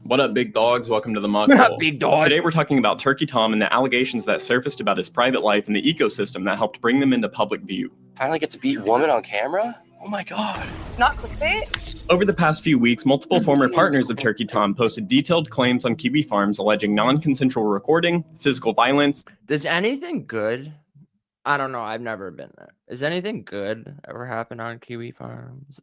What up, big dogs? Welcome to the Muck What Hole. up, big dog? Today we're talking about Turkey Tom and the allegations that surfaced about his private life and the ecosystem that helped bring them into public view. Finally get to beat woman on camera? Oh my god. Not clickbait? Over the past few weeks, multiple former partners of Turkey Tom posted detailed claims on Kiwi Farms alleging non-consensual recording, physical violence. Does anything good? I don't know. I've never been there. Is anything good ever happen on Kiwi Farms?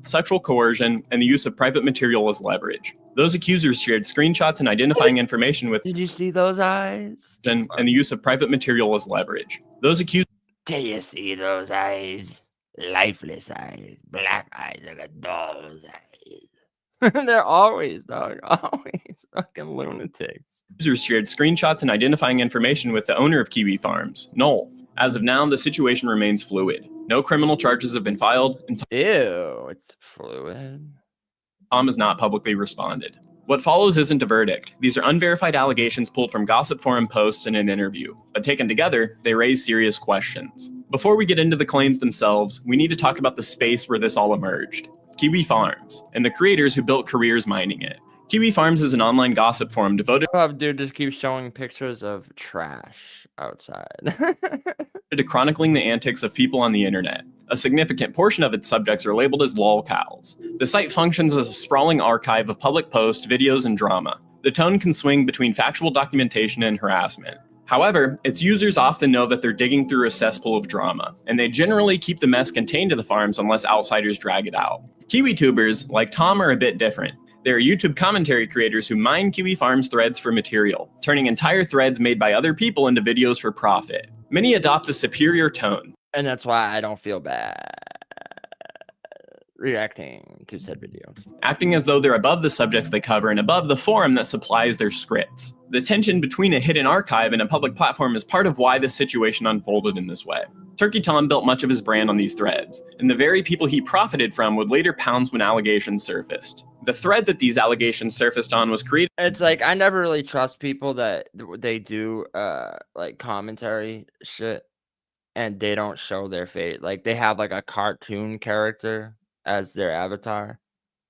Sexual coercion, and the use of private material as leverage. Those accusers shared screenshots and identifying information with Did you see those eyes? and the use of private material as leverage. Those accused. Do you see those eyes? Lifeless eyes, black eyes, like a doll's eyes. They're always, dog, always fucking lunatics. Users shared screenshots and identifying information with the owner of Kiwi Farms, Noel. As of now, the situation remains fluid. No criminal charges have been filed, and Ew, it's fluid. Tom has not publicly responded. What follows isn't a verdict. These are unverified allegations pulled from gossip forum posts and an interview, but taken together, they raise serious questions. Before we get into the claims themselves, we need to talk about the space where this all emerged. Kiwi Farms, and the creators who built careers mining it. Kiwi Farms is an online gossip forum devoted Dude just keeps showing pictures of trash outside. to chronicling the antics of people on the internet. A significant portion of its subjects are labeled as lolcows. The site functions as a sprawling archive of public posts, videos, and drama. The tone can swing between factual documentation and harassment. However, its users often know that they're digging through a cesspool of drama, and they generally keep the mess contained to the farms unless outsiders drag it out. KiwiTubers, like Tom, are a bit different. They are YouTube commentary creators who mine Kiwi Farms threads for material, turning entire threads made by other people into videos for profit. Many adopt a superior tone. And that's why I don't feel bad reacting to said videos. Acting as though they're above the subjects they cover and above the forum that supplies their scripts. The tension between a hidden archive and a public platform is part of why this situation unfolded in this way. Turkey Tom built much of his brand on these threads, and the very people he profited from would later pounce when allegations surfaced. The thread that these allegations surfaced on was created. It's like I never really trust people that they do like commentary shit and they don't show their face. Like they have like a cartoon character as their avatar,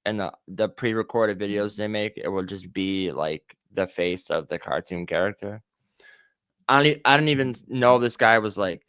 and the pre-recorded videos they make, it will just be like the face of the cartoon character. I don't even know this guy was like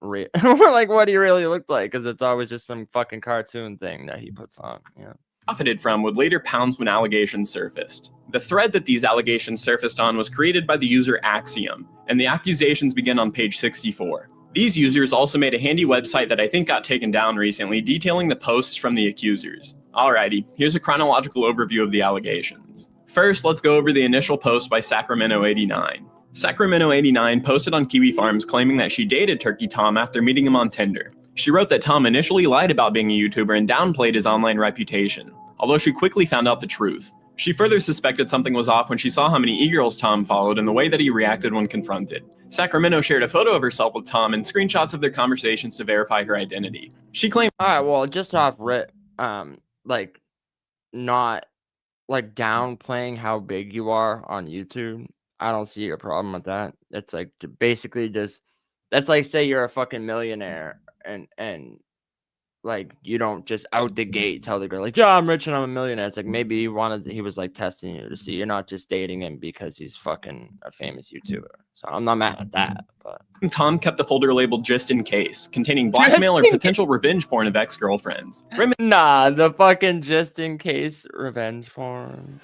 like what he really looked like, because it's always just some fucking cartoon thing that he puts on. Yeah. Profited from would later pounce when allegations surfaced. The thread that these allegations surfaced on was created by the user Axiom, and the accusations begin on page 64. These users also made a handy website that I think got taken down recently, detailing the posts from the accusers. Alrighty, here's a chronological overview of the allegations. First, let's go over the initial post by Sacramento89. Sacramento89 posted on Kiwi Farms claiming that she dated Turkey Tom after meeting him on Tinder. She wrote that Tom initially lied about being a YouTuber and downplayed his online reputation, although she quickly found out the truth. She further suspected something was off when she saw how many e-girls Tom followed and the way that he reacted when confronted. Sacramento shared a photo of herself with Tom and screenshots of their conversations to verify her identity. She claimed, Alright, well, just off rip, like not like downplaying how big you are on YouTube. I don't see a problem with that. It's like basically just that's like say you're a fucking millionaire and like you don't just out the gate tell the girl like, yeah, I'm rich and I'm a millionaire. It's like maybe he was like testing you to see you're not just dating him because he's fucking a famous YouTuber. So I'm not mad at that. But Tom kept the folder labeled just in case, containing blackmail or potential revenge porn of ex-girlfriends. Nah, the fucking just in case revenge porn.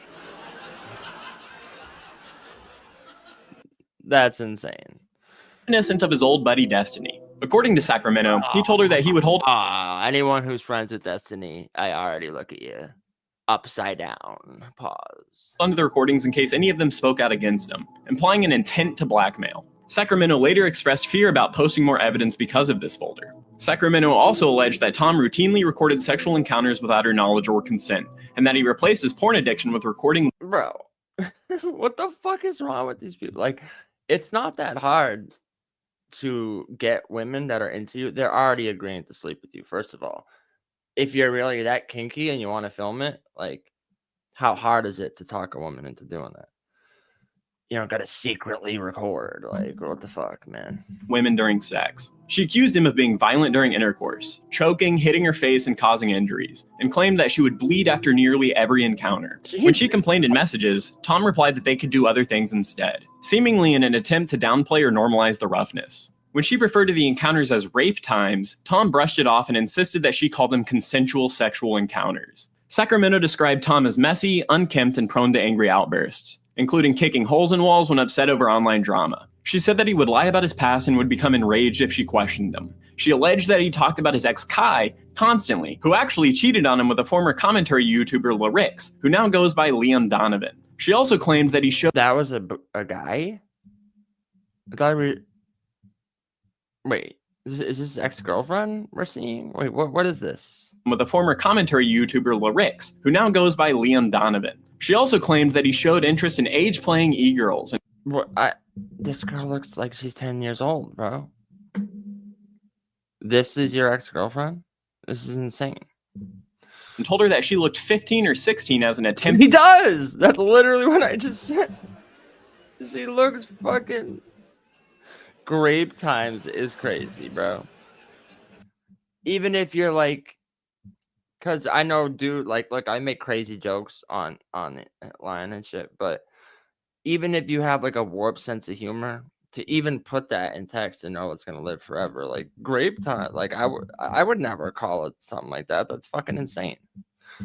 That's insane. Reminiscent of his old buddy Destiny. According to Sacramento, he told her that he would hold anyone who's friends with Destiny, I already look at you upside down. Pause. onto the recordings in case any of them spoke out against him, implying an intent to blackmail. Sacramento later expressed fear about posting more evidence because of this folder. Sacramento also alleged that Tom routinely recorded sexual encounters without her knowledge or consent, and that he replaced his porn addiction with recording. Bro, what the fuck is wrong with these people? Like, it's not that hard to get women that are into you. They're already agreeing to sleep with you, first of all. If you're really that kinky and you want to film it, like, how hard is it to talk a woman into doing that? you know, gotta secretly record. Like, what the fuck, man? Women during sex. She accused him of being violent during intercourse, choking, hitting her face, and causing injuries, and claimed that she would bleed after nearly every encounter. When she complained in messages, Tom replied that they could do other things instead, seemingly in an attempt to downplay or normalize the roughness. When she referred to the encounters as rape times, Tom brushed it off and insisted that she call them consensual sexual encounters. Sacramento described Tom as messy, unkempt, and prone to angry outbursts, including kicking holes in walls when upset over online drama. She said that he would lie about his past and would become enraged if she questioned him. She alleged that he talked about his ex Kai constantly, who actually cheated on him with a former commentary YouTuber Larix, who now goes by Liam Donovan. She also claimed that he showed That was a guy? I thought wait, is this ex-girlfriend we're seeing? Wait, what is this? with a former commentary YouTuber Larix, who now goes by Liam Donovan. She also claimed that he showed interest in age-playing e-girls. What? This girl looks like she's 10 years old, bro. This is your ex-girlfriend? This is insane. And told her that she looked 15 or 16 as an attempt. He does! That's literally what I just said. She looks fucking... Grape times is crazy, bro. Even if you're like... Because I know, dude, like, look, I make crazy jokes on the line and shit, but even if you have like a warped sense of humor, to even put that in text and know it's gonna live forever, like grape time, like I would never call it something like that. That's fucking insane.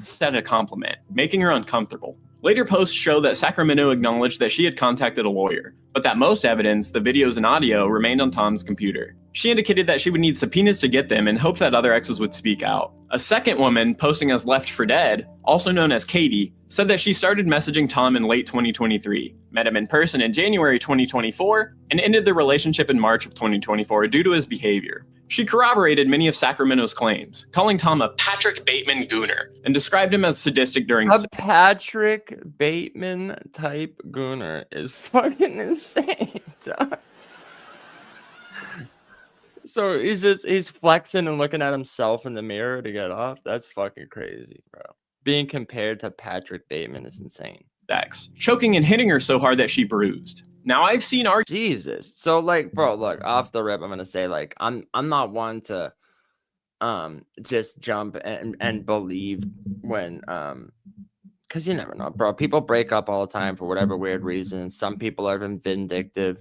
Said a compliment, making her uncomfortable. Later posts show that Sacramento acknowledged that she had contacted a lawyer, but that most evidence, the videos and audio, remained on Tom's computer. She indicated that she would need subpoenas to get them and hoped that other exes would speak out. A second woman, posting as Left for Dead, also known as Katie, said that she started messaging Tom in late 2023, met him in person in January 2024, and ended the relationship in March of 2024 due to his behavior. She corroborated many of Sacramento's claims, calling Tom a Patrick Bateman gooner, and described him as sadistic during A Patrick Bateman type gooner is fucking insane, dog. So he's flexing and looking at himself in the mirror to get off. That's fucking crazy, bro. Being compared to Patrick Bateman is insane. sex, choking and hitting her so hard that she bruised. Now I've seen Jesus. So like, bro, look, off the rip, I'm gonna say like I'm not one to just jump and believe when because you never know, bro. People break up all the time for whatever weird reason. Some people are vindictive.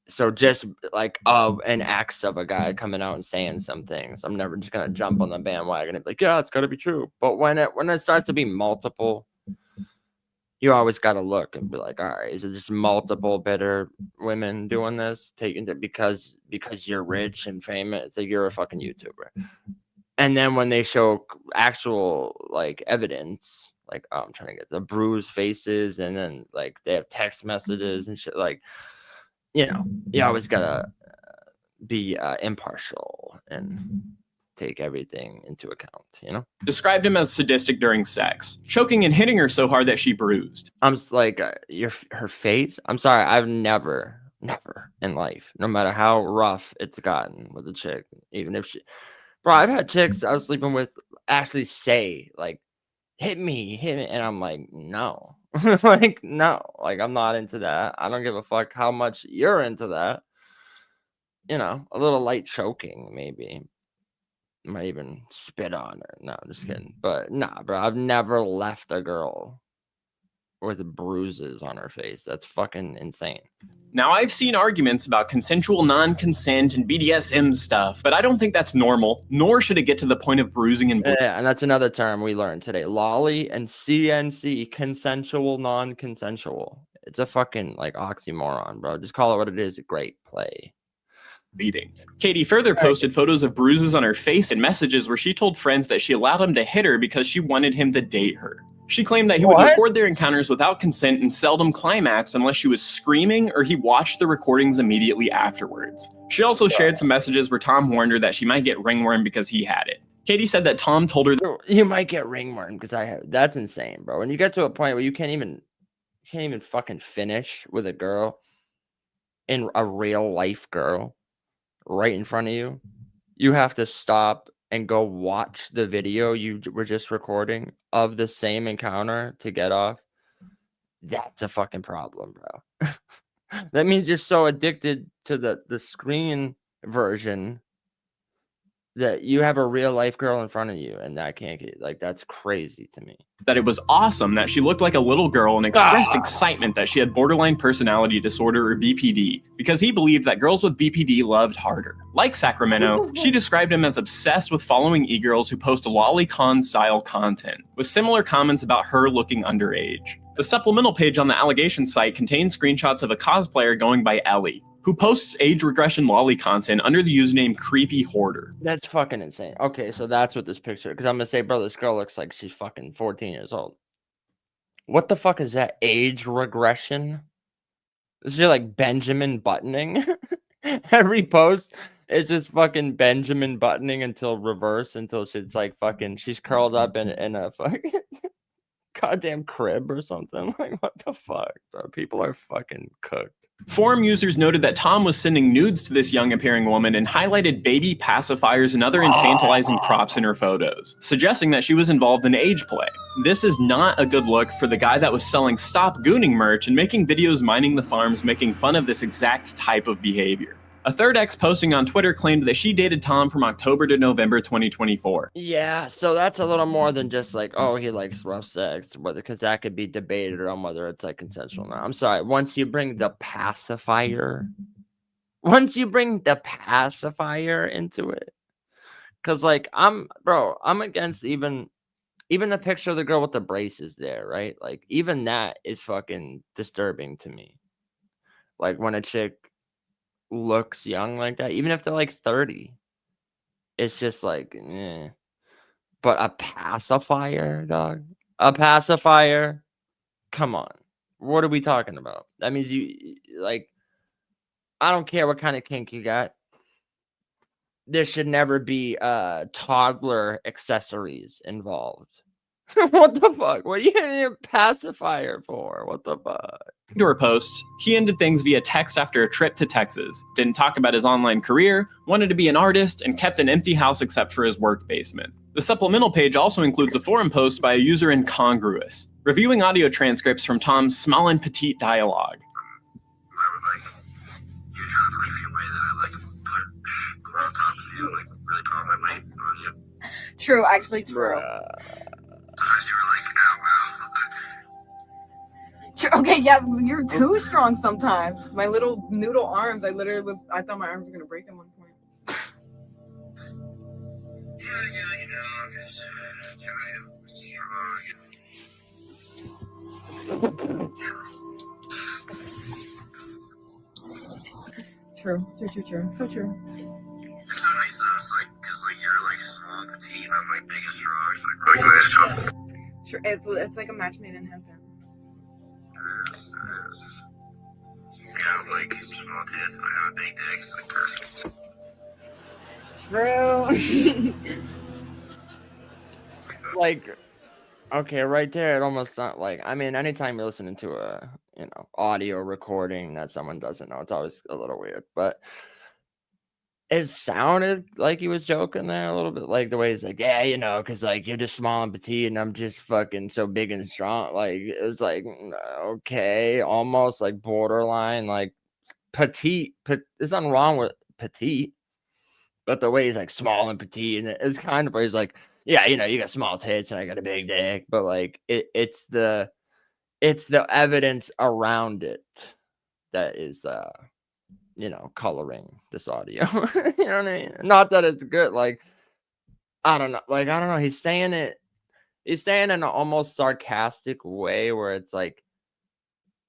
So just like an ex of a guy coming out and saying some things, I'm never just gonna jump on the bandwagon and be like, yeah, it's gotta be true. But when it starts to be multiple, you always gotta look and be like, all right, is it just multiple bitter women doing this, taking it because you're rich and famous? It's like you're a fucking YouTuber. And then when they show actual like evidence, like I'm trying to get the bruised faces, and then like they have text messages and shit, like, you know, you always gotta be impartial and take everything into account, you know? Described him as sadistic during sex, choking and hitting her so hard that she bruised. I'm just like, her face. I'm sorry, I've never in life, no matter how rough it's gotten with a chick, even if she, bro, I've had chicks I was sleeping with actually say like, hit me, and I'm like, no. Like, no, like I'm not into that. I don't give a fuck how much you're into that. You know, a little light choking, maybe. Might even spit on her. No, just kidding. But nah, bro, I've never left a girl with bruises on her face. That's fucking insane. Now, I've seen arguments about consensual non-consent and BDSM stuff, but I don't think that's normal, nor should it get to the point of bruising and bleeding. Yeah, and that's another term we learned today. Lolly and CNC, consensual, non-consensual. It's a fucking like oxymoron, bro. Just call it what it is, a great play. Katie further posted photos of bruises on her face and messages where she told friends that she allowed him to hit her because she wanted him to date her. She claimed that he would record their encounters without consent and seldom climax unless she was screaming or he watched the recordings immediately afterwards. She also shared some messages where Tom warned her that she might get ringworm because he had it. Katie said that Tom told her that you might get ringworm because I have. That's insane, bro. When you get to a point where you can't even fucking finish with a girl, in a real life girl, right in front of you, you have to stop and go watch the video you were just recording of the same encounter to get off. that's a fucking problem, bro. That means you're so addicted to the screen version that you have a real life girl in front of you, and that can't get like, that's crazy to me. That it was awesome that she looked like a little girl and expressed excitement that she had borderline personality disorder or BPD, because he believed that girls with BPD loved harder. Like Sacramento, she described him as obsessed with following e-girls who post lolicon style content, with similar comments about her looking underage. The supplemental page on the allegation site contains screenshots of a cosplayer going by Ellie, who posts age regression lolly content under the username Creepy Hoarder. That's fucking insane. Okay, so that's what this picture, because I'm gonna say, bro, this girl looks like she's fucking 14 years old. What the fuck is that? Age regression? Is she like Benjamin buttoning? Every post is just fucking Benjamin buttoning until she's like fucking, she's curled up in a fucking goddamn crib or something. Like, what the fuck, bro? People are fucking cooked. Forum users noted that Tom was sending nudes to this young appearing woman and highlighted baby pacifiers and other infantilizing props in her photos, suggesting that she was involved in age play. This is not a good look for the guy that was selling Stop Gooning merch and making videos mining the farms making fun of this exact type of behavior. A third ex posting on Twitter claimed that she dated Tom from October to November 2024. Yeah, so that's a little more than just like, oh, he likes rough sex, because that could be debated on whether it's like consensual or not. I'm sorry, once you bring the pacifier into it, because like I'm against even the picture of the girl with the braces there, right? Like even that is fucking disturbing to me. Like when a chick looks young like that, even if they're like 30, it's just like, eh. But a pacifier, dog, come on, what are we talking about? That means you like, I don't care what kind of kink you got, there should never be toddler accessories involved. What the fuck? What are you getting a pacifier for? What the fuck? To her posts, he ended things via text after a trip to Texas, didn't talk about his online career, wanted to be an artist, and kept an empty house except for his work basement. The supplemental page also includes a forum post by a user Incongruous, reviewing audio transcripts from Tom's small and petite dialogue. I was like, you're trying to push me away that I like put on top of you, like really put all my weight on you. True, actually true. Sometimes you were like, ow, wow. True. Okay, yeah, you're too strong sometimes. My little noodle arms, I thought my arms were gonna break at one point. Yeah, you know, I'm just giant, strong. True. So true. It's so nice though, it's like, cause like you're like small and petite, and I'm like big and strong, it's like really nice job. True. It's like a match made in heaven. It is. You have like small tits, and I have a big dick, it's like perfect. True. Like, okay, right there, it almost sounds like, I mean, anytime you're listening to a, audio recording that someone doesn't know, it's always a little weird, but it sounded like he was joking there a little bit, like the way he's like, yeah, because like you're just small and petite and I'm just fucking so big and strong. Like it was like, okay, almost like borderline, like petite. There's nothing wrong with petite, but the way he's like small and petite, and it's kind of where he's like, yeah, you got small tits and I got a big dick, but like it's the evidence around it that is coloring this audio. You know what I mean? Not that it's good. Like, I don't know. He's saying it in an almost sarcastic way where it's like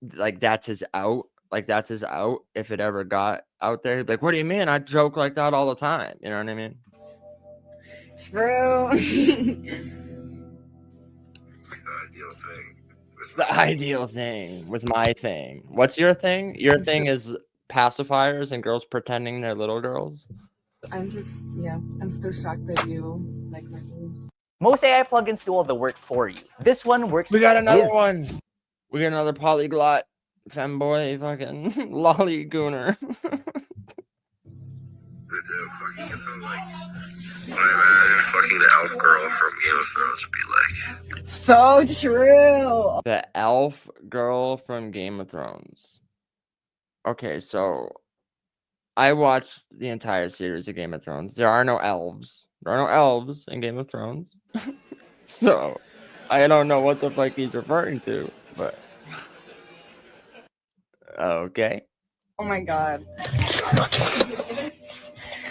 that's his out. Like that's his out if it ever got out there. He'd be like, what do you mean? I joke like that all the time. You know what I mean? True. The ideal thing with my thing. What's your thing? Your thing is pacifiers and girls pretending they're little girls. I'm still shocked that you like my moves. Most AI plugins do all the work for you. This one works. We got another one. We got another polyglot femboy fucking lollygooner. But fucking, it felt like, I imagine fucking the elf girl from Game of Thrones would be like. So true. The elf girl from Game of Thrones. Okay, so I watched the entire series of Game of Thrones. There are no elves. There are no elves in Game of Thrones. So I don't know what the fuck he's referring to, but okay. Oh my god.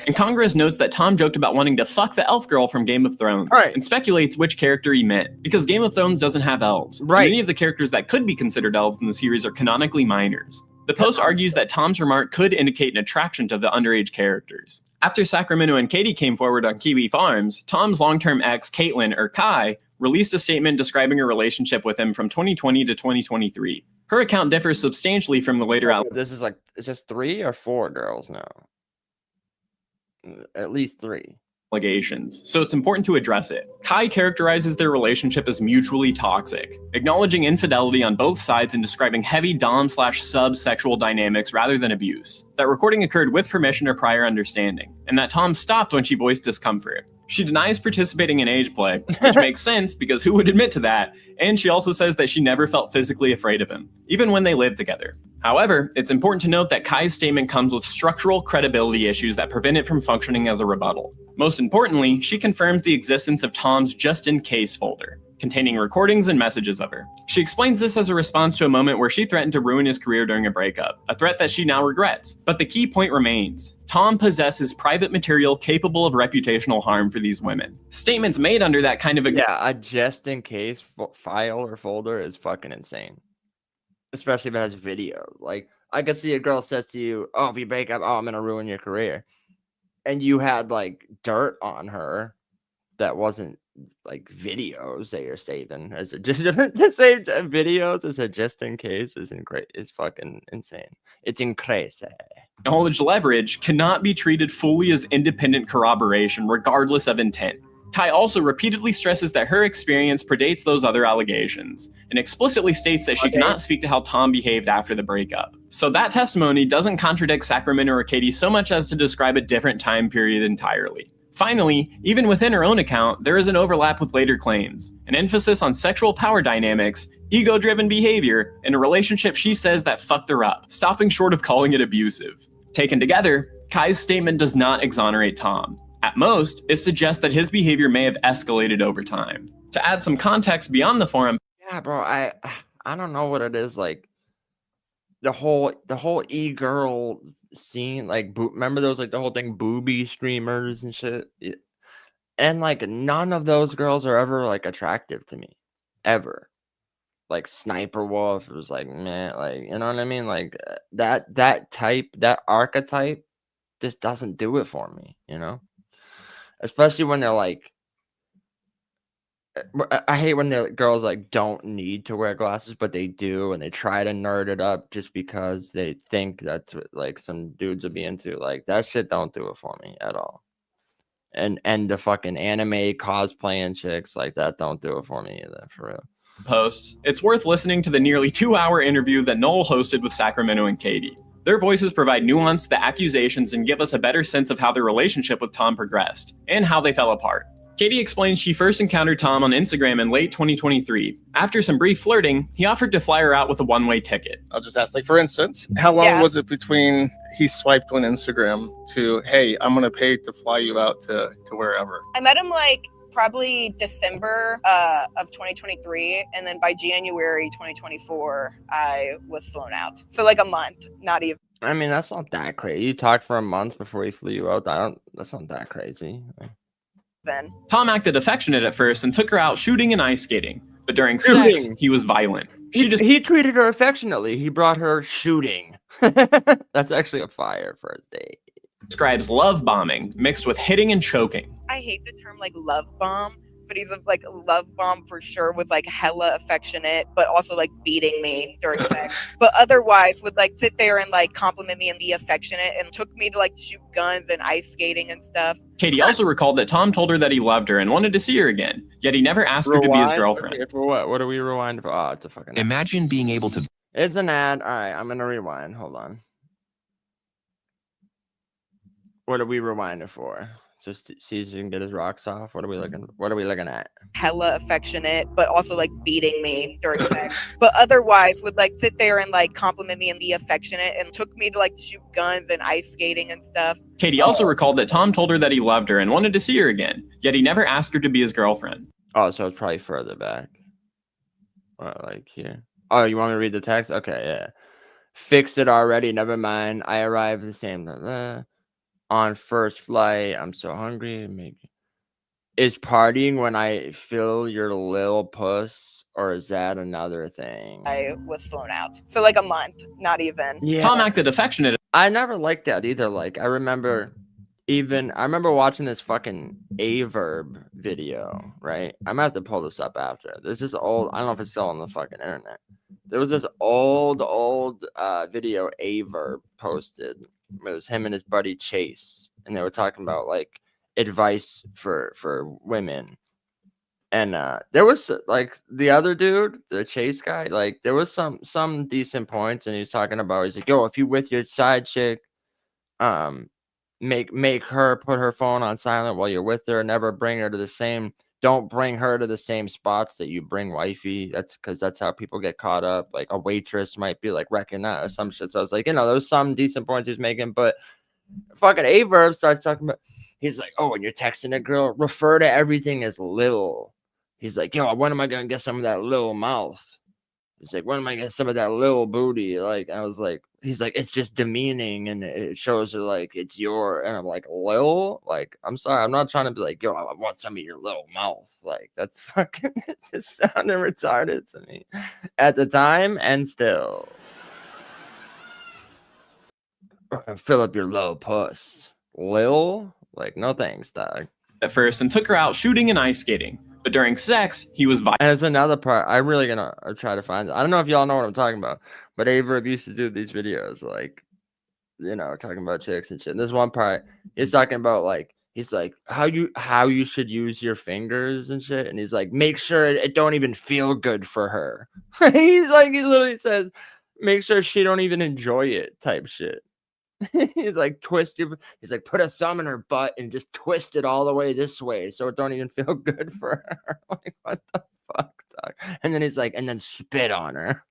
And Congress notes that Tom joked about wanting to fuck the elf girl from Game of Thrones, Right. and speculates which character he meant, because Game of Thrones doesn't have elves. and Right. many of the characters that could be considered elves in the series are canonically minors. The post argues that Tom's remark could indicate an attraction to the underage characters. After Sacramento and Katie came forward on Kiwi Farms, Tom's long-term ex, Caitlin, or Kai, released a statement describing her relationship with him from 2020 to 2023. Her account differs substantially from the later This is like, it's just 3 or 4 girls now. At least 3. allegations, so it's important to address it. Kai characterizes their relationship as mutually toxic, acknowledging infidelity on both sides and describing heavy dom/sub sexual dynamics rather than abuse. That recording occurred with permission or prior understanding, and that Tom stopped when she voiced discomfort. She denies participating in age play, which makes sense because who would admit to that? And she also says that she never felt physically afraid of him, even when they lived together. However, it's important to note that Kai's statement comes with structural credibility issues that prevent it from functioning as a rebuttal. Most importantly, she confirms the existence of Tom's just-in-case folder, containing recordings and messages of her. She explains this as a response to a moment where she threatened to ruin his career during a breakup, a threat that she now regrets. But the key point remains. Tom possesses private material capable of reputational harm for these women. Statements made under that kind of Yeah, a just-in-case file or folder is fucking insane. Especially if it has video. Like, I could see a girl says to you, oh, if you break up, oh, I'm gonna ruin your career. And you had, like, dirt on her that wasn't, like, videos that you're saving. As a just to save videos as a just-in-case is fucking insane. It's crazy. knowledge leverage cannot be treated fully as independent corroboration, regardless of intent. Kai also repeatedly stresses that her experience predates those other allegations, and explicitly states that she cannot speak to how Tom behaved after the breakup. So that testimony doesn't contradict Sacramento or Katie so much as to describe a different time period entirely. Finally, even within her own account, there is an overlap with later claims, an emphasis on sexual power dynamics, ego-driven behavior, and a relationship she says that fucked her up, stopping short of calling it abusive. Taken together, Kai's statement does not exonerate Tom. At most, it suggests that his behavior may have escalated over time. To add some context beyond the forum, Yeah, bro, I don't know what it is, like the whole e-girl scene, like remember those, like the whole thing, booby streamers and shit. And like none of those girls are ever like attractive to me. Ever. Like Sniper Wolf was like, man, like, you know what I mean? Like that type, that archetype just doesn't do it for me, you know? Especially when they're like, I hate when the girls like don't need to wear glasses, but they do, and they try to nerd it up just because they think that's what like some dudes would be into. Like that shit don't do it for me at all. And the fucking anime cosplaying chicks like that don't do it for me either, for real. Posts, it's worth listening to the nearly 2-hour interview that Noel hosted with Sacramento and Katie. Their voices provide nuance to the accusations and give us a better sense of how their relationship with Tom progressed, and how they fell apart. Katie explains she first encountered Tom on Instagram in late 2023. After some brief flirting, he offered to fly her out with a one-way ticket. I'll just ask, like, for instance, how long was it between he swiped on Instagram to, hey, I'm going to pay to fly you out to wherever? I met him like probably December of 2023, and then by January 2024 I was flown out, so like a month, not even. I mean, that's not that crazy. You talked for a month before he flew you out. That's not that crazy. Tom acted affectionate at first and took her out shooting and ice skating, but during sex he was violent. He treated her affectionately. He brought her shooting. That's actually a fire for his date. Describes love bombing mixed with hitting and choking. I hate the term like love bomb, but he's like a love bomb for sure, was like hella affectionate, but also like beating me during sex. But otherwise would like sit there and like compliment me and be affectionate, and took me to like shoot guns and ice skating and stuff. Katie also recalled that Tom told her that he loved her and wanted to see her again, yet he never asked her to be his girlfriend. Okay, for what? What do we rewind for? Oh, it's a fucking ad. Imagine being able to... It's an ad. All right, I'm going to rewind. Hold on. What are we rewinding for? Just to see if he can get his rocks off. What are we looking at? Hella affectionate, but also like beating me during sex. But otherwise would like sit there and like compliment me and be affectionate, and took me to like shoot guns and ice skating and stuff. Katie also recalled that Tom told her that he loved her and wanted to see her again, yet he never asked her to be his girlfriend. Oh, so it's probably further back. Like here. Oh, you want me to read the text? Okay, yeah. Fixed it already. Never mind. I arrived the same. On first flight. I'm so hungry. Is partying when I fill your little puss, or is that another thing? I was flown out. So like a month, not even. Yeah. Tom acted affectionate. I never liked that either. Like, I remember watching this fucking A-verb video, right? I'm gonna have to pull this up after. There's this old, I don't know if it's still on the fucking internet. There was this old video A-verb posted. It was him and his buddy Chase, and they were talking about like advice for women. And there was like the other dude, the Chase guy, like there was some decent points, and he was talking about, he's like, yo, if you with your side chick, make her put her phone on silent while you're with her. Never bring her to the same. Don't bring her to the same spots that you bring wifey. That's because that's how people get caught up. Like a waitress might be like wrecking that or some shit. So I was like, there was some decent points he was making, but fucking A-verb starts talking about. He's like, oh, when you're texting a girl, refer to everything as lil. He's like, yo, when am I gonna get some of that lil mouth? He's like, when am I gonna get some of that lil booty? Like, I was like, he's like, it's just demeaning and it shows her like it's your, and I'm like, lil? Like, I'm sorry, I'm not trying to be like, yo, I want some of your little mouth. Like, that's fucking, it just sounded retarded to me at the time and still. Fill up your low puss. Lil? Like, no thanks, dog. At first, and took her out shooting and ice skating. But during sex, he was violent. And there's another part. I'm really gonna try to find it. I don't know if y'all know what I'm talking about, but A-verb used to do these videos, like, talking about chicks and shit. And there's one part he's talking about, like, he's like, how you should use your fingers and shit. And he's like, make sure it don't even feel good for her. He's like, he literally says, make sure she don't even enjoy it, type shit. He's like, he's like, put a thumb in her butt and just twist it all the way this way so it don't even feel good for her. Like, what the fuck, dog? And then he's like, and then spit on her.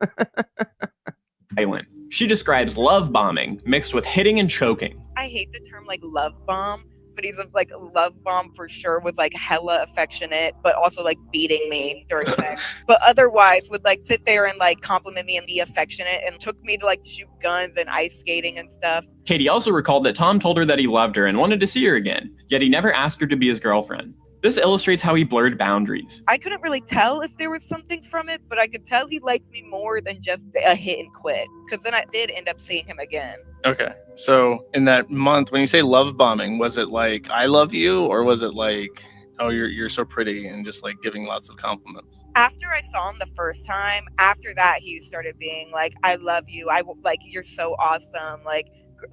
Violent. She describes love bombing mixed with hitting and choking. I hate the term like love bomb, but he's like love bomb for sure, was like hella affectionate, but also like beating me during sex. But otherwise would like sit there and like compliment me and be affectionate, and took me to like shoot guns and ice skating and stuff. Katie also recalled that Tom told her that he loved her and wanted to see her again, yet he never asked her to be his girlfriend. This illustrates how he blurred boundaries. I couldn't really tell if there was something from it, but I could tell he liked me more than just a hit and quit, because then I did end up seeing him again. Okay. So in that month, when you say love bombing, was it like, I love you? Or was it like, oh, you're so pretty, and just like giving lots of compliments? After I saw him the first time, after that, he started being like, I love you. Like, you're so awesome. Like,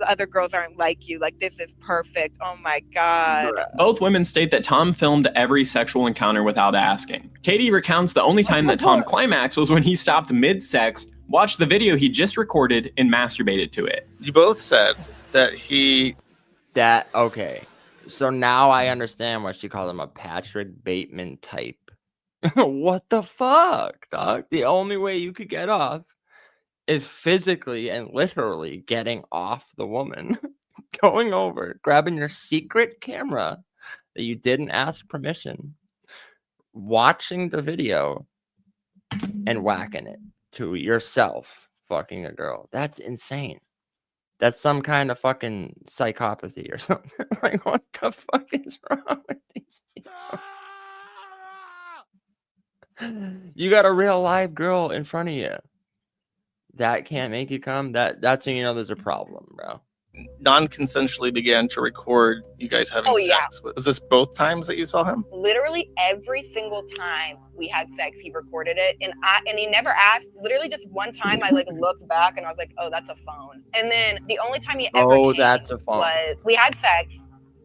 other girls aren't like you. Like, this is perfect. Oh my God. Both women state that Tom filmed every sexual encounter without asking. Katie recounts the only time that Tom climaxed was when he stopped mid-sex, watched the video he just recorded, and masturbated to it. You both said that okay. So now I understand why she called him a Patrick Bateman type. What the fuck, dog? The only way you could get off is physically and literally getting off the woman, going over, grabbing your secret camera that you didn't ask permission, watching the video, and whacking it to yourself, fucking a girl. That's insane. That's some kind of fucking psychopathy or something. Like, what the fuck is wrong with these people? You got a real live girl in front of you that can't make you come. That's when you know there's a problem, bro. Non-consensually began to record you guys having sex. Was this both times that you saw him? Literally every single time we had sex, he recorded it, and he never asked. Literally just one time, I like looked back and I was like, "Oh, that's a phone." And then the only time he ever that's a phone. Was we had sex,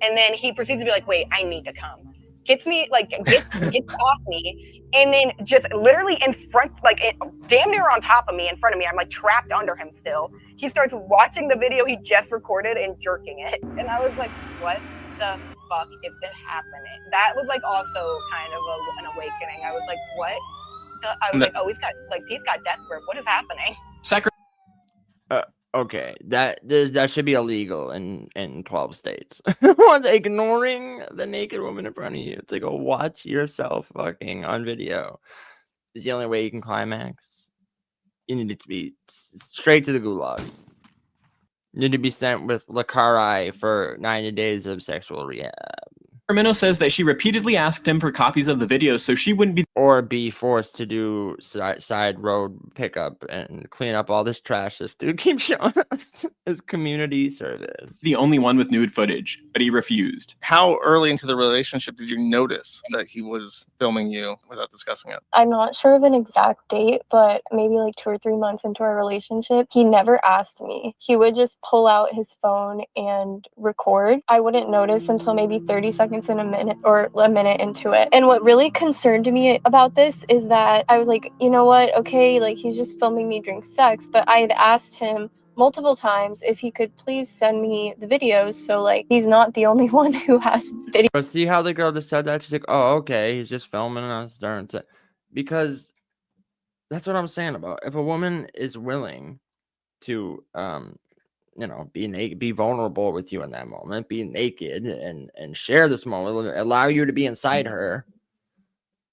and then he proceeds to be like, "Wait, I need to come." Gets off me, And then just literally in front, like damn near on top of me, in front of me, I'm like trapped under him still. He starts watching the video he just recorded and jerking it. And I was like, what the fuck is this happening? That was like also kind of an awakening. I was like, what? I was like, oh, he's got death grip. What is happening? Okay, that should be illegal in 12 states. Ignoring the naked woman in front of you to go watch yourself fucking on video is the only way you can climax. You need it to be straight to the gulag. You need to be sent with Lacari for 90 days of sexual rehab. Sacramento says that she repeatedly asked him for copies of the video so she wouldn't be forced to do side road pickup and clean up all this trash this dude keeps showing us as community service. The only one with nude footage, but he refused. How early into the relationship did you notice that he was filming you without discussing it? I'm not sure of an exact date, but maybe like 2 or 3 months into our relationship, he never asked me. He would just pull out his phone and record. I wouldn't notice until maybe 30 seconds in a minute into it. And what really concerned me about this is that I was like, you know what? Okay, like he's just filming me during sex, but I had asked him multiple times if he could please send me the videos, so like he's not the only one who has videos. But see how the girl just said that? She's like, oh, okay, he's just filming us during sex. Because that's what I'm saying about if a woman is willing to be naked, be vulnerable with you in that moment, be naked and share this moment, allow you to be inside her.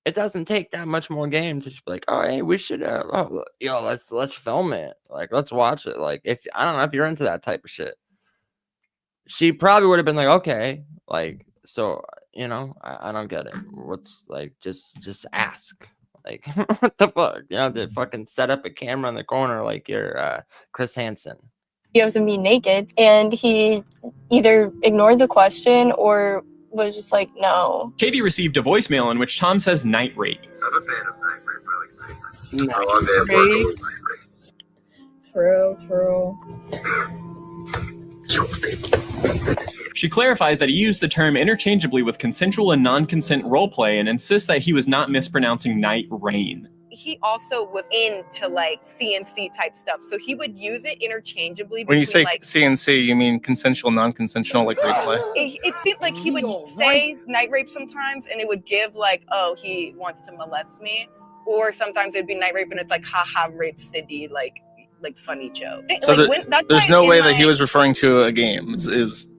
It doesn't take that much more game to just be like, oh, hey, we should, let's film it. Like, let's watch it. Like, if I don't know if you're into that type of shit, she probably would have been like, okay, like, so I don't get it. What's like, just ask. Like, what the fuck? To fucking set up a camera in the corner like you're Chris Hansen. Videos of me naked, and he either ignored the question or was just like, no. Katie received a voicemail in which Tom says night rape. I'm a fan of night rape. I like night rape. True. She clarifies that he used the term interchangeably with consensual and non-consent roleplay and insists that he was not mispronouncing night rain. He also was into like CNC type stuff, so he would use it interchangeably. When you say like, CNC, you mean consensual, non-consensual, like rape play? It seemed like he would say night rape sometimes, and it would give like, oh, he wants to molest me, or sometimes it'd be night rape, and it's like, haha, rape city, like funny joke. So like, there's no way that he was referring to a game.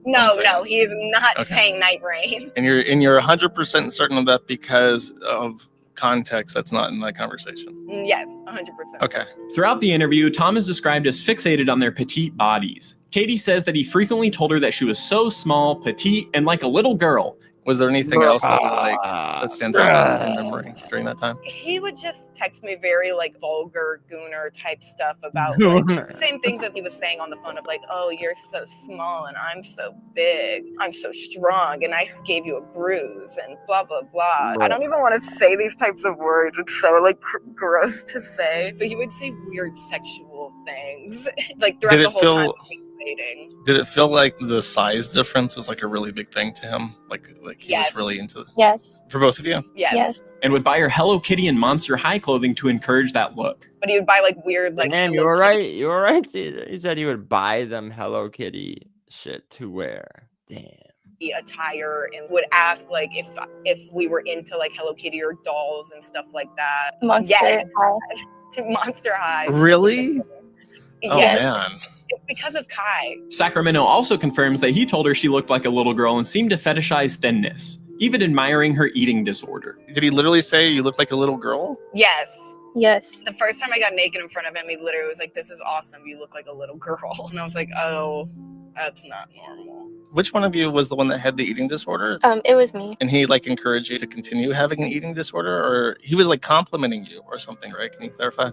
No, he is not saying night rain. And you're 100% certain of that because of context that's not in that conversation. Yes, 100%. Okay. Throughout the interview, Tom is described as fixated on their petite bodies. Katie says that he frequently told her that she was so small, petite, and like a little girl. Was there anything else that was like that stands out in memory during that time? He would just text me very like vulgar gooner type stuff about like, same things as he was saying on the phone of like, oh, you're so small and I'm so big, I'm so strong and I gave you a bruise and blah blah blah. I don't even want to say these types of words. It's so like gross to say, but he would say weird sexual things like throughout the whole time. Did it feel like the size difference was like a really big thing to him? Like he was really into it? Yes. For both of you? Yes. And would buy her Hello Kitty and Monster High clothing to encourage that look. But he would buy like weird like Man, you were right. You were right. He said he would buy them Hello Kitty shit to wear. Damn. Attire and would ask like if we were into like Hello Kitty or dolls and stuff like that. Monster High. Monster High. Really? Oh yes. Man. It's because of Kai. Sacramento also confirms that he told her she looked like a little girl and seemed to fetishize thinness, even admiring her eating disorder. Did he literally say you look like a little girl? Yes. Yes. The first time I got naked in front of him, he literally was like, this is awesome. You look like a little girl. And I was like, oh, that's not normal. Which one of you was the one that had the eating disorder? It was me. And he like encouraged you to continue having an eating disorder, or he was like complimenting you or something, right? Can you clarify?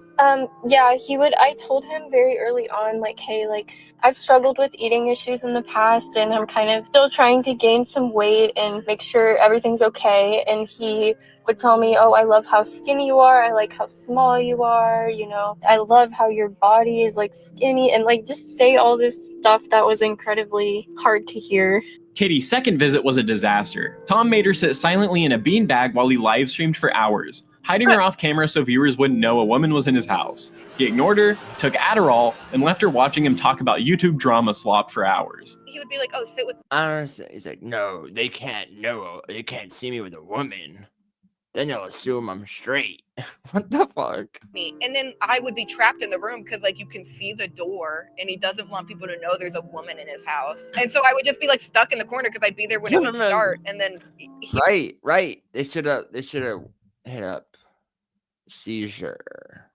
Yeah, he would. I told him very early on, like, hey, like, I've struggled with eating issues in the past and I'm kind of still trying to gain some weight and make sure everything's okay. And he would tell me, oh, I love how skinny you are. I like how small you are. You know, I love how your body is like skinny, and like just say all this stuff that was incredibly hard to hear. Katie's second visit was a disaster. Tom made her sit silently in a beanbag while he live streamed for hours. hiding her off camera so viewers wouldn't know a woman was in his house. He ignored her, took Adderall, and left her watching him talk about YouTube drama slop for hours. He would be like, "Oh, sit with I don't understand. He's like, no, they can't see me with a woman. Then they'll assume I'm straight. What the fuck? me," and then I would be trapped in the room because like you can see the door, and he doesn't want people to know there's a woman in his house, and so I would just be like stuck in the corner because I'd be there when it would start, and then Right. They should have hit up seizure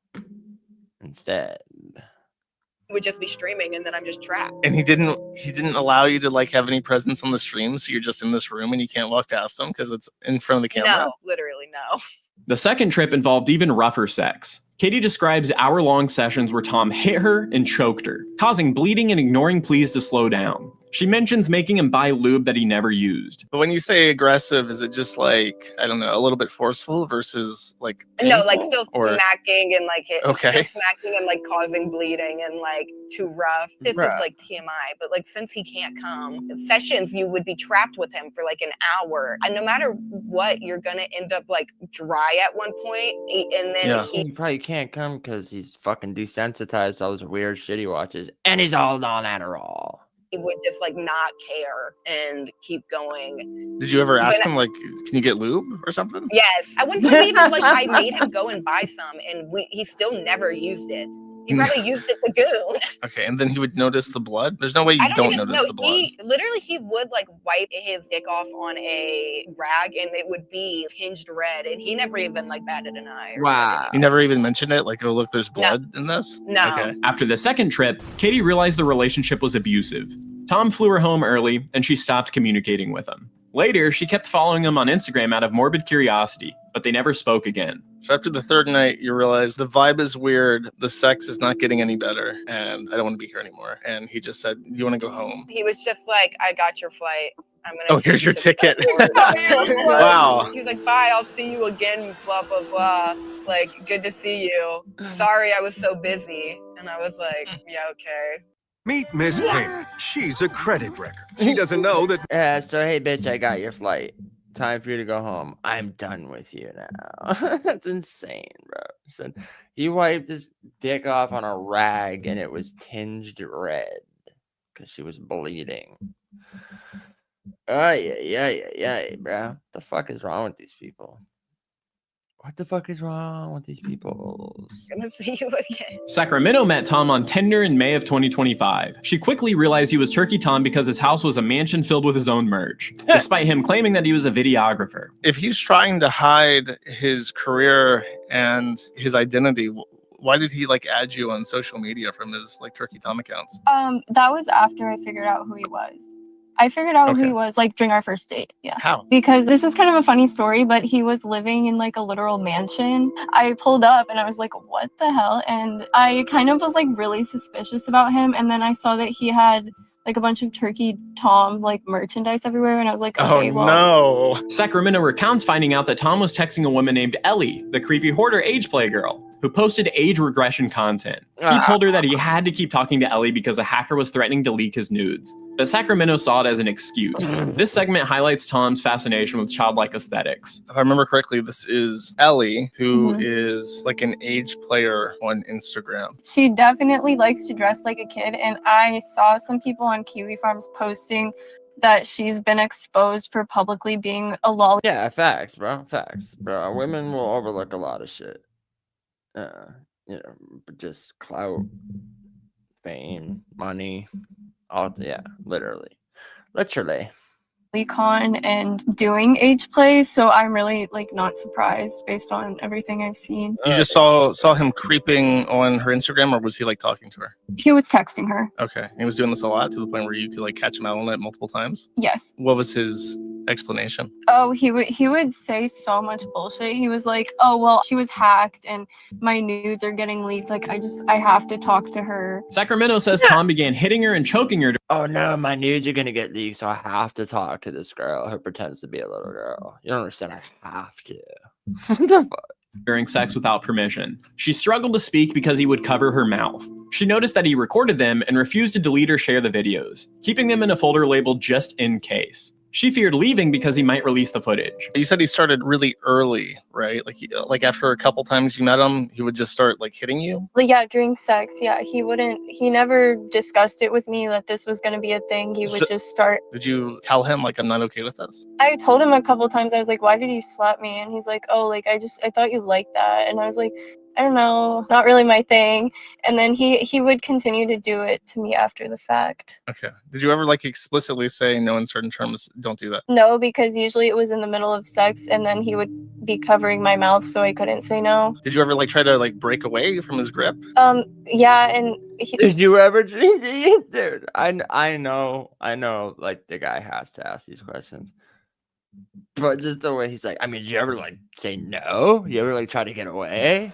instead. would just be streaming, and then I'm just trapped. And he didn't allow you to like have any presence on the stream, so you're just in this room and you can't walk past him because it's in front of the camera. No, literally no. The second trip involved even rougher sex. Katie describes hour-long sessions where Tom hit her and choked her, causing bleeding and ignoring pleas to slow down. She mentions making him buy lube that he never used. But when you say aggressive, is it just like, I don't know, a little bit forceful versus like No, like painful? still Or smacking and like Okay. still smacking and like causing bleeding and like too rough. This Bruh. is like TMI, but like since he can't come, sessions you would be trapped with him for like an hour, and no matter what, you're gonna end up like dry at one point, and then Yeah. He probably can't come because he's fucking desensitized to all this weird shit he watches, and he's all on Adderall. he would just like not care and keep going. Did you ever ask When him like, can you get lube or something? Yes, I wouldn't believe it. Like I made him go and buy some, and he still never used it. He probably used it to goon. Okay, and then he would notice the blood. There's no way you I don't even notice know. the blood. He literally he would like wipe his dick off on a rag, and it would be tinged red, and he never even like batted an eye. or Wow. You never even mentioned it. Like, oh look, there's No. blood in this. No. Okay. After the second trip, Katie realized the relationship was abusive. Tom flew her home early, and she stopped communicating with him. Later, she kept following him on Instagram out of morbid curiosity, but they never spoke again. So after the third night, you realize the vibe is weird, the sex is not getting any better, and I don't want to be here anymore. And he just said, "You want to go home?" He was just like, "I got your flight. I'm gonna." Oh, here's your take you ticket. to the airport." Wow. He was like, "Bye. I'll see you again." Blah blah blah. Like, good to see you. Sorry, I was so busy. And I was like, "Yeah, okay." Meet Miss Payne. She's a credit wrecker. She doesn't know that Yeah, so hey, bitch, I got your flight. Time for you to go home. I'm done with you now. That's insane, bro. So he wiped his dick off on a rag and it was tinged red because she was bleeding. Oh, yeah, bro. The fuck is wrong with these people? What the fuck is wrong with these people? Gonna see you again. Sacramento met Tom on Tinder in May of 2025. She quickly realized he was Turkey Tom because his house was a mansion filled with his own merch, despite him claiming that he was a videographer. If he's trying to hide his career and his identity, why did he like add you on social media from his like Turkey Tom accounts? That was after I figured out who he was. I figured out who Okay. he was like during our first date. Yeah. How? Because this is kind of a funny story, but he was living in like a literal mansion. I pulled up and I was like, what the hell? And I kind of was like really suspicious about him. And then I saw that he had like a bunch of Turkey Tom like merchandise everywhere. And I was like, okay, Oh well. no. Sacramento recounts finding out that Tom was texting a woman named Ellie, the creepy hoarder age play girl, who posted age regression content. He told her that he had to keep talking to Ellie because a hacker was threatening to leak his nudes. But Sacramento saw it as an excuse. This segment highlights Tom's fascination with childlike aesthetics. If I remember correctly, this is Ellie, who Mhm. is like an age player on Instagram. She definitely likes to dress like a kid. And I saw some people on Kiwi Farms posting that she's been exposed for publicly being a lolly. Yeah, facts, bro. Facts, bro. Women will overlook a lot of shit. Just clout, fame, money. All yeah, literally. con and doing age play, so I'm really like not surprised based on everything I've seen. You just saw him creeping on her Instagram, or was he like talking to her? He was texting her. Okay. And he was doing this a lot to the point where you could like catch him out on it multiple times. Yes. What was his explanation? Oh, he would say so much bullshit. He was like, oh well, she was hacked and my nudes are getting leaked, like I have to talk to her. Sacramento says Tom began hitting her and choking her. Oh no, my nudes are gonna get leaked, so I have to talk to this girl who pretends to be a little girl. You don't understand, I have to. What the fuck? During sex without permission. She struggled to speak because he would cover her mouth. She noticed that he recorded them and refused to delete or share the videos, keeping them in a folder labeled just in case. She feared leaving because he might release the footage. You said he started really early, right? Like after a couple times you met him, he would just start like hitting you? But yeah, during sex, yeah, he never discussed it with me that this was going to be a thing. He would just start. Did you tell him like, I'm not okay with this? I told him a couple times, I was like, why did you slap me? And he's like, oh, like, I thought you liked that. And I was like, I don't know, not really my thing. And then he would continue to do it to me after the fact. Okay. Did you ever like explicitly say no in certain terms, don't do that? No, because usually it was in the middle of sex and then he would be covering my mouth so I couldn't say no. Did you ever like try to like break away from his grip? Yeah, and did you ever, dude? I know, like the guy has to ask these questions. But just the way he's like, I mean, did you ever like say no? You ever like try to get away?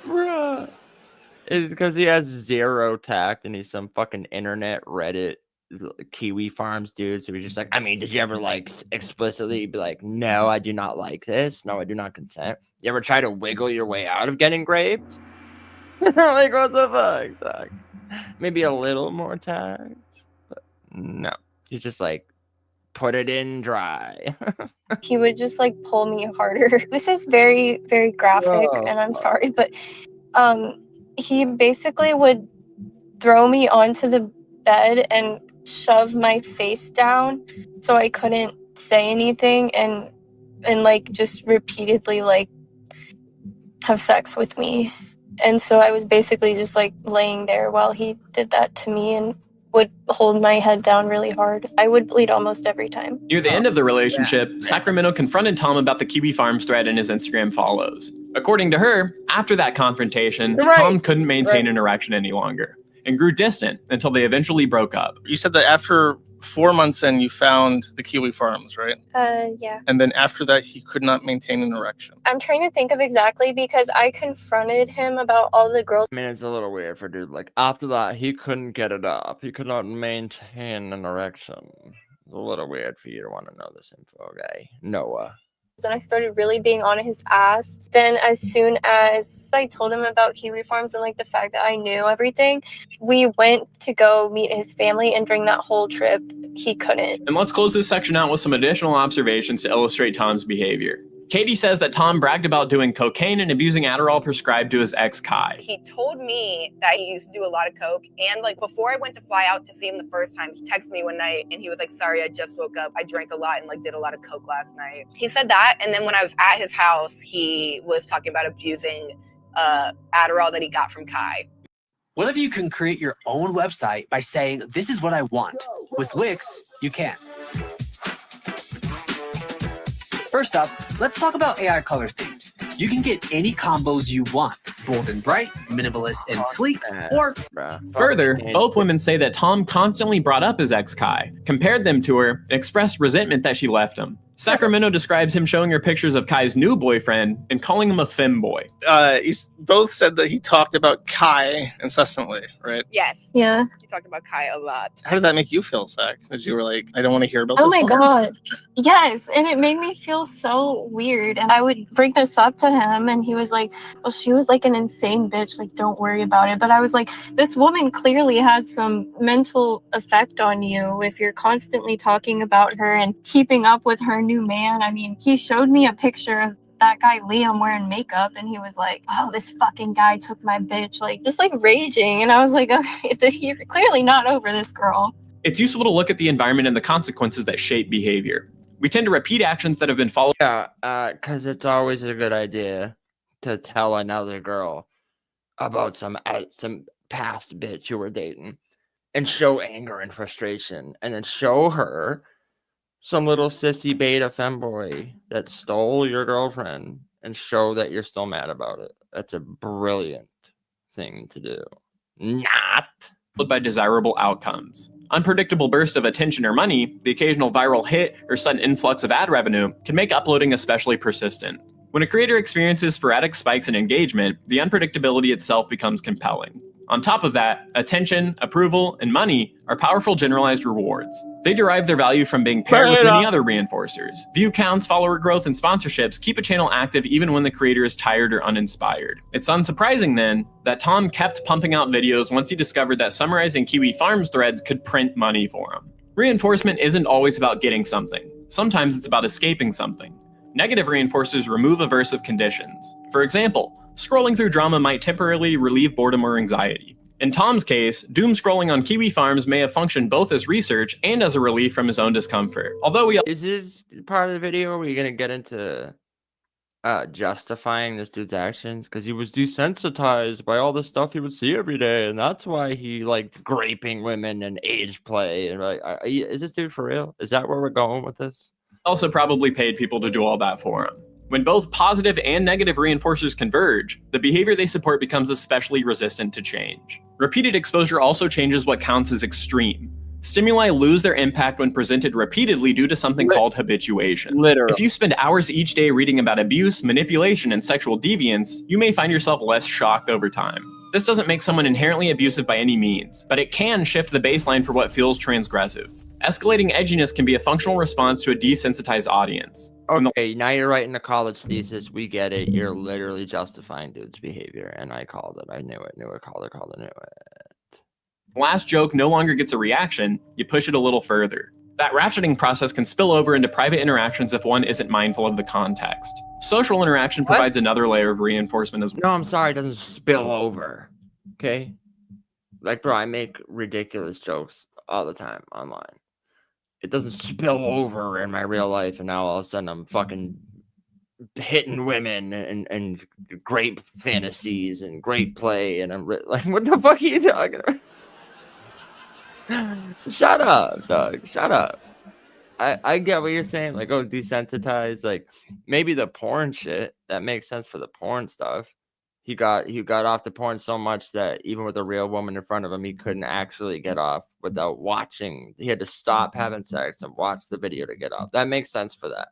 Bruh. It's because he has zero tact and he's some fucking internet Reddit Kiwi Farms dude. So he's just like, I mean, did you ever like explicitly be like, no, I do not like this. No, I do not consent. You ever try to wiggle your way out of getting raped? Like, what the fuck? Dog? Maybe a little more tact, but no. He's just like, put it in dry. He would just like pull me harder. This is very, very graphic, and I'm sorry, but he basically would throw me onto the bed and shove my face down so I couldn't say anything and like just repeatedly like have sex with me. And so I was basically just like laying there while he did that to me and would hold my head down really hard. I would bleed almost every time. Near the end of the relationship, Sacramento confronted Tom about the Kiwi Farms thread in his Instagram follows. According to her, after that confrontation, Tom couldn't maintain an erection any longer and grew distant until they eventually broke up. You said that after 4 months in, you found the Kiwi Farms, right? Yeah. And then after that, he could not maintain an erection. I'm trying to think of exactly because I confronted him about all the girls. I mean, it's a little weird for dude. Like, after that, he couldn't get it up. He could not maintain an erection. It's a little weird for you to want to know this info, guy. Noah. And I started really being on his ass. Then as soon as I told him about Kiwi Farms and like the fact that I knew everything, we went to go meet his family, and during that whole trip, he couldn't. And let's close this section out with some additional observations to illustrate Tom's behavior. Katie says that Tom bragged about doing cocaine and abusing Adderall prescribed to his ex, Kai. He told me that he used to do a lot of coke. And like before I went to fly out to see him the first time, he texted me one night and he was like, sorry, I just woke up. I drank a lot and like did a lot of coke last night. He said that. And then when I was at his house, he was talking about abusing Adderall that he got from Kai. What if you can create your own website by saying, this is what I want? With Wix, you can. First up, let's talk about AI color themes. You can get any combos you want, bold and bright, minimalist and sleek, or... Further, both women say that Tom constantly brought up his ex Kai, compared them to her, and expressed resentment that she left him. Sacramento describes him showing her pictures of Kai's new boyfriend and calling him a femboy. Both said that he talked about Kai incessantly, right? Yes. Yeah. He talked about Kai a lot. How did that make you feel, Sac? That you were like, I don't want to hear about Oh this my more? God. Yes. And it made me feel so weird. And I would bring this up to him and he was like, well, she was like an insane bitch. Like, don't worry about it. But I was like, this woman clearly had some mental effect on you if you're constantly talking about her and keeping up with her new man. I mean, he showed me a picture of that guy Liam wearing makeup and he was like, oh, this fucking guy took my bitch, like just like raging. And I was like, okay, you're clearly not over this girl. It's useful to look at the environment and the consequences that shape behavior. We tend to repeat actions that have been followed. Yeah, because it's always a good idea to tell another girl about some past bitch you were dating and show anger and frustration, and then show her some little sissy beta femboy that stole your girlfriend and show that you're still mad about it. That's a brilliant thing to do. Not by desirable outcomes. Unpredictable bursts of attention or money, the occasional viral hit, or sudden influx of ad revenue can make uploading especially persistent. When a creator experiences sporadic spikes in engagement, the unpredictability itself becomes compelling. On top of that, attention, approval, and money are powerful generalized rewards. They derive their value from being paired with many other reinforcers. View counts, follower growth, and sponsorships keep a channel active even when the creator is tired or uninspired. It's unsurprising then that Tom kept pumping out videos once he discovered that summarizing Kiwi Farms threads could print money for him. Reinforcement isn't always about getting something. Sometimes it's about escaping something. Negative reinforcers remove aversive conditions. For example, scrolling through drama might temporarily relieve boredom or anxiety. In Tom's case, doom scrolling on Kiwi Farms may have functioned both as research and as a relief from his own discomfort. Although Is this part of the video where you're gonna get into justifying this dude's actions? Because he was desensitized by all the stuff he would see every day, and that's why he liked graping women and age play. And like, is this dude for real? Is that where we're going with this? Also probably paid people to do all that for him. When both positive and negative reinforcers converge, the behavior they support becomes especially resistant to change. Repeated exposure also changes what counts as extreme. Stimuli lose their impact when presented repeatedly due to something called habituation. Literally. If you spend hours each day reading about abuse, manipulation, and sexual deviance, you may find yourself less shocked over time. This doesn't make someone inherently abusive by any means, but it can shift the baseline for what feels transgressive. Escalating edginess can be a functional response to a desensitized audience. Okay, now you're writing a college thesis. We get it. You're literally justifying dude's behavior, and I called it. I knew it. Knew it. Called it. Knew it. Last joke no longer gets a reaction. You push it a little further. That ratcheting process can spill over into private interactions if one isn't mindful of the context. Social interaction provides another layer of reinforcement as well. No, I'm sorry. It doesn't spill over. Okay, like bro, I make ridiculous jokes all the time online. It doesn't spill over in my real life, and now all of a sudden I'm fucking hitting women and great fantasies and great play, and I'm like, what the fuck are you talking about? Shut up, Doug. Shut up. I get what you're saying, like, oh, desensitized, like maybe the porn shit that makes sense for the porn stuff. He got off the porn so much that even with a real woman in front of him, he couldn't actually get off without watching. He had to stop having sex and watch the video to get off. That makes sense for that.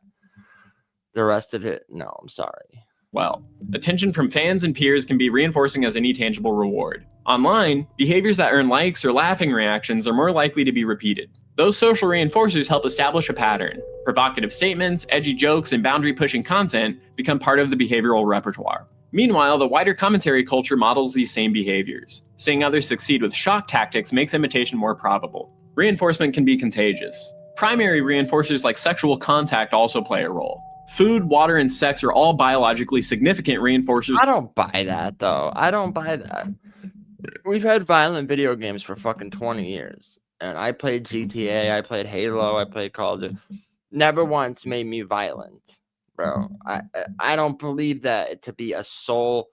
The rest of it, no, I'm sorry. Well, attention from fans and peers can be reinforcing as any tangible reward. Online, behaviors that earn likes or laughing reactions are more likely to be repeated. Those social reinforcers help establish a pattern. Provocative statements, edgy jokes, and boundary-pushing content become part of the behavioral repertoire. Meanwhile, the wider commentary culture models these same behaviors. Seeing others succeed with shock tactics makes imitation more probable. Reinforcement can be contagious. Primary reinforcers like sexual contact also play a role. Food, water, and sex are all biologically significant reinforcers. I don't buy that, though. I don't buy that. We've had violent video games for fucking 20 years. And I played GTA, I played Halo, I played Call of Duty. Never once made me violent. Bro, I don't believe that to be a sole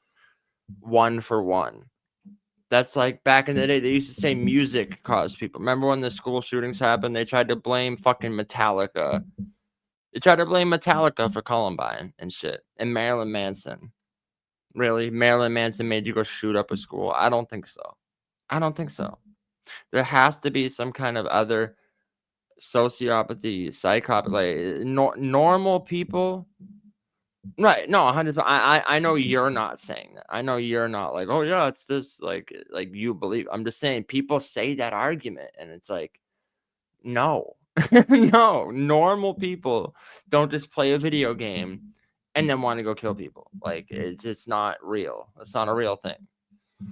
one for one. That's like back in the day, they used to say music caused people. Remember when the school shootings happened? They tried to blame fucking Metallica. They tried to blame Metallica for Columbine and shit. And Marilyn Manson. Really? Marilyn Manson made you go shoot up a school? I don't think so. I don't think so. There has to be some kind of other sociopathy, psychopathy, like normal people. Right? No, 100%. I know you're not saying that. I know you're not like, oh yeah, it's this like you believe. I'm just saying people say that argument, and it's like, no, no. Normal people don't just play a video game and then want to go kill people. Like it's not real. It's not a real thing.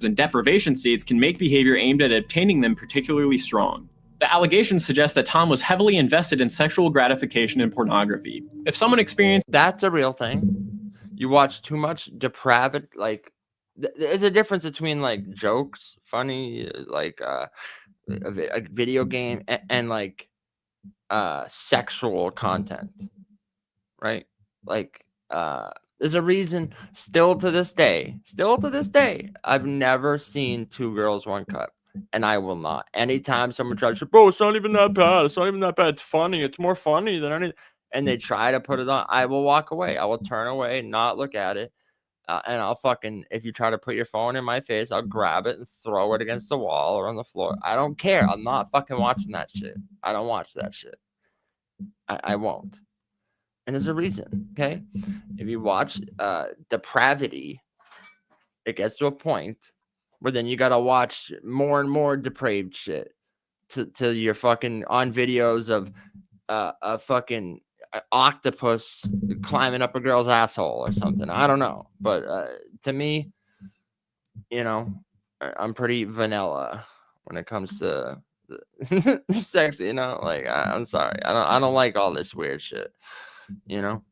And deprivation states can make behavior aimed at obtaining them particularly strong. The allegations suggest that Tom was heavily invested in sexual gratification and pornography. If someone experienced... That's a real thing. You watch too much depraved, like, there's a difference between, like, jokes, funny, like, a video game, and like, sexual content, right? Like, there's a reason, still to this day, I've never seen 2 girls, 1 cup. And I will not. Anytime someone tries to, bro, it's not even that bad. It's not even that bad. It's funny. It's more funny than anything. And they try to put it on. I will walk away. I will turn away, not look at it. And I'll fucking, if you try to put your phone in my face, I'll grab it and throw it against the wall or on the floor. I don't care. I'm not fucking watching that shit. I don't watch that shit. I won't. And there's a reason, okay? If you watch depravity, it gets to a point where then you gotta watch more and more depraved shit till you're fucking on videos of a fucking octopus climbing up a girl's asshole or something. I don't know, but to me, you know, I'm pretty vanilla when it comes to sex. You know, like I'm sorry, I don't like all this weird shit. You know,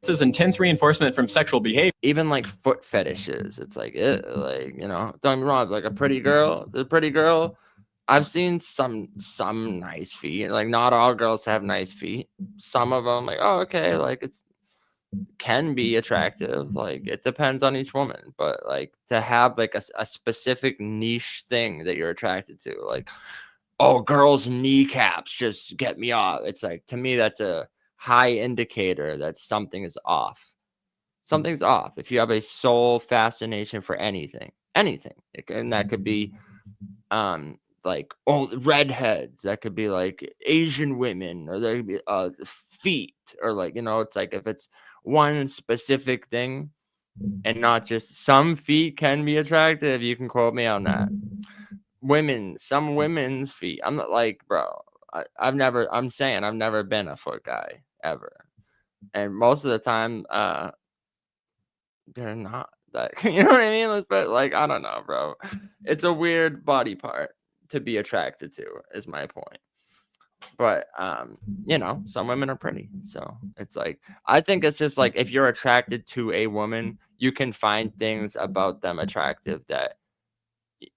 this is intense reinforcement from sexual behavior. Even like foot fetishes, it's like like, you know, don't get me wrong, like a pretty girl. I've seen some nice feet. Like not all girls have nice feet. Some of them, like, oh, okay, like it's can be attractive. Like it depends on each woman, but like to have like a specific niche thing that you're attracted to, like, oh, girls' kneecaps just get me off. It's like, to me, that's a high indicator that something is off. Something's off. If you have a soul fascination for anything, and that could be like redheads, that could be like Asian women, or there could be feet, or like, you know, it's like if it's one specific thing and not just some feet can be attractive, you can quote me on that. Some women's feet, I'm not like, bro, I've never been a foot guy ever, and most of the time they're not that, you know what I mean? But like, I don't know, bro, it's a weird body part to be attracted to, is my point. But you know, some women are pretty, so it's like, I think it's just like, if you're attracted to a woman, you can find things about them attractive that,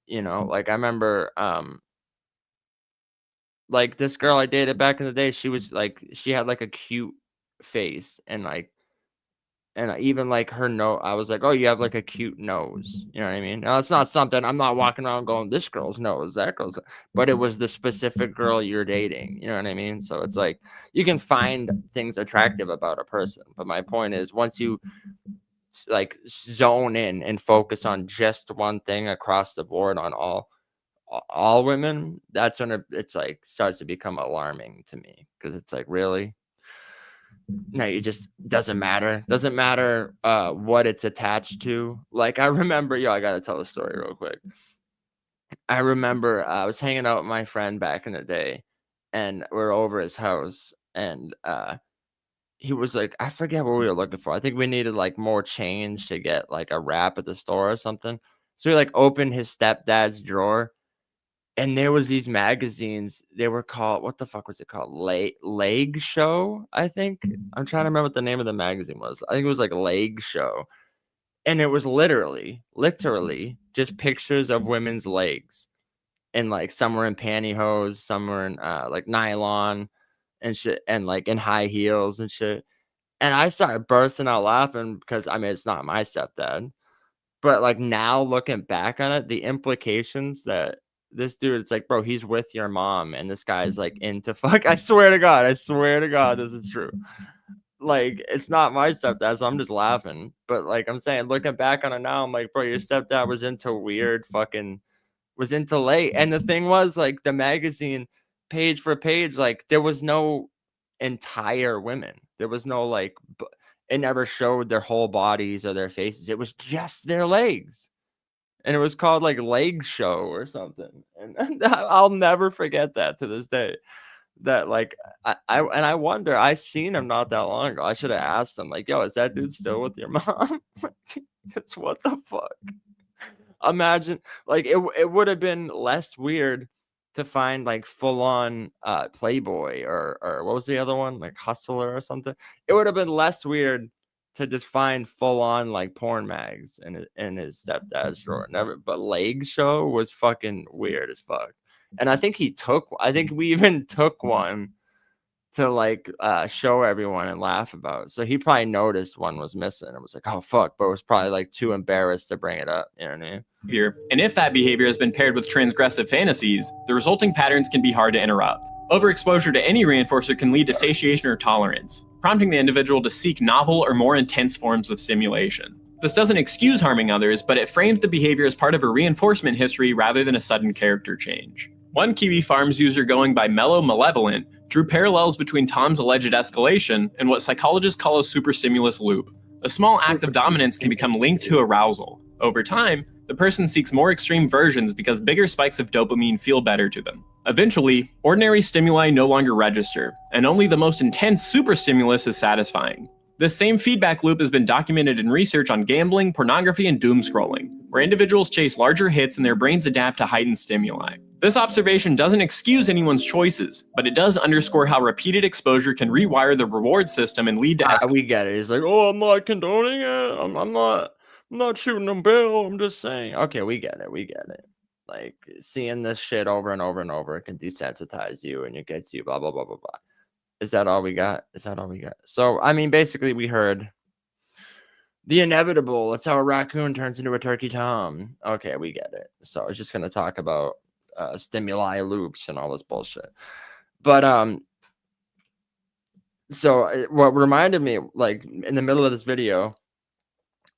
you know, like I remember like this girl I dated back in the day, she was like, she had like a cute face, and like, and even like her nose, I was like, oh, you have like a cute nose. You know what I mean? Now, it's not something I'm not walking around going, this girl's nose, that girl's, but it was the specific girl you're dating. You know what I mean? So it's like, you can find things attractive about a person. But my point is, once you like zone in and focus on just one thing across the board on all women, that's when it's like starts to become alarming to me, because it's like, really? No, it just doesn't matter what it's attached to. Like I remember, I gotta tell a story real quick. I remember I was hanging out with my friend back in the day, and we're over his house, and he was like, I forget what we were looking for. I think we needed like more change to get like a wrap at the store or something. So we like opened his stepdad's drawer, and there was these magazines. They were called, what the fuck was it called? Leg Show, I think. I'm trying to remember what the name of the magazine was. I think it was like Leg Show. And it was literally just pictures of women's legs. And like some were in pantyhose, some were in like nylon and shit, and like in high heels and shit. And I started bursting out laughing because, I mean, it's not my stepdad. But like now looking back on it, the implications that this dude, it's like, bro, he's with your mom, and this guy's like into fuck. I swear to God, this is true. Like, it's not my stepdad, so I'm just laughing. But like I'm saying, looking back on it now, I'm like, bro, your stepdad was into late. And the thing was, like, the magazine, page for page, like there was no entire women. There was no like, it never showed their whole bodies or their faces. It was just their legs. And it was called like Leg Show or something. And I'll never forget that to this day. That like, I wonder, I seen him not that long ago. I should have asked him, like, yo, is that dude still with your mom? It's what the fuck? Imagine, like, it would have been less weird to find like full on Playboy or what was the other one? Like Hustler or something. It would have been less weird to just find full on like porn mags in his stepdad's drawer. Never, but Leg Show was fucking weird as fuck. And I think we even took one to like show everyone and laugh about. So he probably noticed one was missing and was like, oh fuck, but was probably like too embarrassed to bring it up. You know what I mean? And if that behavior has been paired with transgressive fantasies, the resulting patterns can be hard to interrupt. Overexposure to any reinforcer can lead to satiation or tolerance, prompting the individual to seek novel or more intense forms of stimulation. This doesn't excuse harming others, but it frames the behavior as part of a reinforcement history rather than a sudden character change. One Kiwi Farms user going by Mellow Malevolent drew parallels between Tom's alleged escalation and what psychologists call a superstimulus loop. A small act of dominance can become linked to arousal. Over time, The person seeks more extreme versions because bigger spikes of dopamine feel better to them. Eventually, ordinary stimuli no longer register, and only the most intense super stimulus is satisfying. This same feedback loop has been documented in research on gambling, pornography, and doom scrolling, where individuals chase larger hits and their brains adapt to heightened stimuli. This observation doesn't excuse anyone's choices, but it does underscore how repeated exposure can rewire the reward system and lead to we get it. He's like, oh, I'm not condoning it. I'm not shooting a bill. I'm just saying. Okay, we get it. We get it. Like, seeing this shit over and over and over can desensitize you, and it gets you blah, blah, blah, blah, blah. Is that all we got? Is that all we got? So, I mean, basically, we heard the inevitable. That's how a raccoon turns into a turkey tom. Okay, we get it. So, I was just going to talk about stimuli loops and all this bullshit. But, so what reminded me, like, in the middle of this video,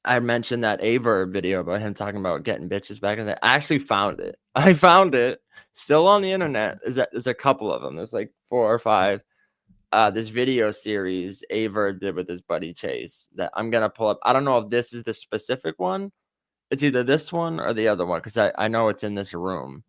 I mentioned that Averb video about him talking about getting bitches back in there. I actually found it. I found it still on the internet. There's a couple of them. There's like 4 or 5. This video series Averb did with his buddy Chase that I'm gonna pull up. I don't know if this is the specific one. It's either this one or the other one because I know it's in this room.